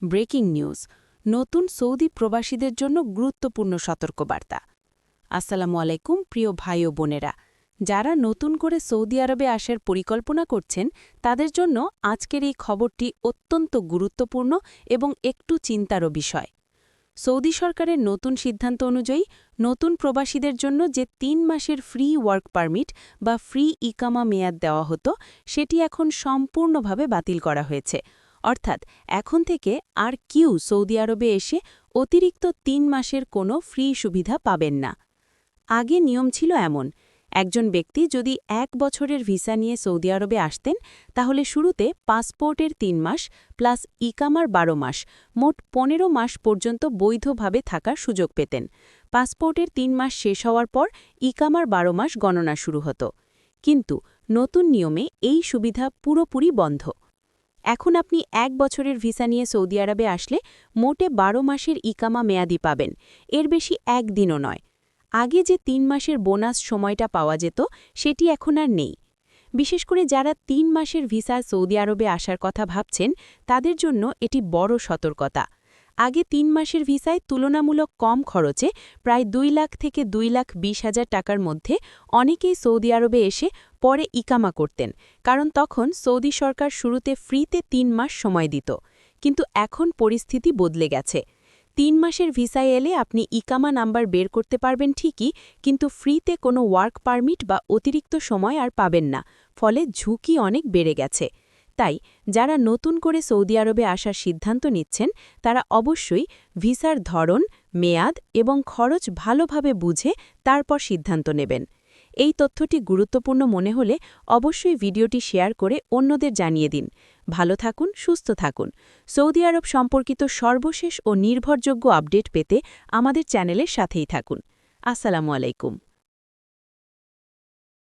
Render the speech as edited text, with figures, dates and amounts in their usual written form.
Breaking news, নতুন Saudi প্রবাসীদের জন্য গুরুত্বপূর্ণ সতর্কবার্তা। আসসালামু আলাইকুম প্রিয় ভাই ও বোনেরা, যারা নতুন করে সৌদি আরবে আসার পরিকল্পনা করছেন তাদের জন্য আজকের এই খবরটি অত্যন্ত গুরুত্বপূর্ণ এবং একটু চিন্তারও বিষয়। সৌদি সরকারের নতুন সিদ্ধান্ত অনুযায়ী নতুন প্রবাসীদের জন্য যে ৩ মাসের ফ্রি ওয়ার্ক পারমিট বা ফ্রি ইকামা মেয়াদ দেওয়া হতো, সেটি এখন সম্পূর্ণভাবে বাতিল করা হয়েছে। অর্থাৎ এখন থেকে আর কেউ সৌদি আরবে এসে অতিরিক্ত ৩ মাসের কোনো ফ্রি সুবিধা পাবেন না। আগে নিয়ম ছিল এমন, একজন ব্যক্তি যদি ১ বছরের ভিসা নিয়ে সৌদি আরবে আসতেন তাহলে শুরুতে পাসপোর্টের ৩ মাস প্লাস ইকামার ১২ মাস, মোট ১৫ মাস পর্যন্ত বৈধভাবে থাকার সুযোগ পেতেন। পাসপোর্টের ৩ মাস শেষ হওয়ার পর ইকামার ১২ মাস গণনা শুরু হতো। কিন্তু নতুন নিয়মে এই সুবিধা পুরোপুরি বন্ধ। এখন আপনি ১ বছরের ভিসা নিয়ে সৌদি আরবে আসলে মোটে ১২ মাসের ইকামা মেয়াদি পাবেন, এর বেশি একদিনও নয়। আগে যে ৩ মাসের বোনাস সময়টা পাওয়া যেত সেটি এখন আর নেই। বিশেষ করে যারা ৩ মাসের ভিসা সৌদি আরবে আসার কথা ভাবছেন তাদের জন্য এটি বড় সতর্কতা। আগে ৩ মাসের ভিসায় তুলনামূলক কম খরচে প্রায় ২ লাখ থেকে ২,২০,০০০ টাকার মধ্যে অনেকেই সৌদি আরবে এসে পরে ইকামা করতেন, কারণ তখন সৌদি সরকার শুরুতে ফ্রিতে ৩ মাস সময় দিত। কিন্তু এখন পরিস্থিতি বদলে গেছে। ৩ মাসের ভিসায় এলে আপনি ইকামা নাম্বার বের করতে পারবেন ঠিকই, কিন্তু ফ্রিতে কোনো ওয়ার্ক পারমিট বা অতিরিক্ত সময় আর পাবেন না, ফলে ঝুঁকি অনেক বেড়ে গেছে। তাই যারা নতুন করে সৌদি আরবে আসার সিদ্ধান্ত নিচ্ছেন তারা অবশ্যই ভিসার ধরন, মেয়াদ এবং খরচ ভালোভাবে বুঝে তারপর সিদ্ধান্ত নেবেন। এই তথ্যটি গুরুত্বপূর্ণ মনে হলে অবশ্যই ভিডিওটি শেয়ার করে অন্যদের জানিয়ে দিন। ভালো থাকুন, সুস্থ থাকুন। সৌদি আরব সম্পর্কিত সর্বশেষ ও নির্ভরযোগ্য আপডেট পেতে আমাদের চ্যানেলের সাথেই থাকুন। আসসালামু আলাইকুম।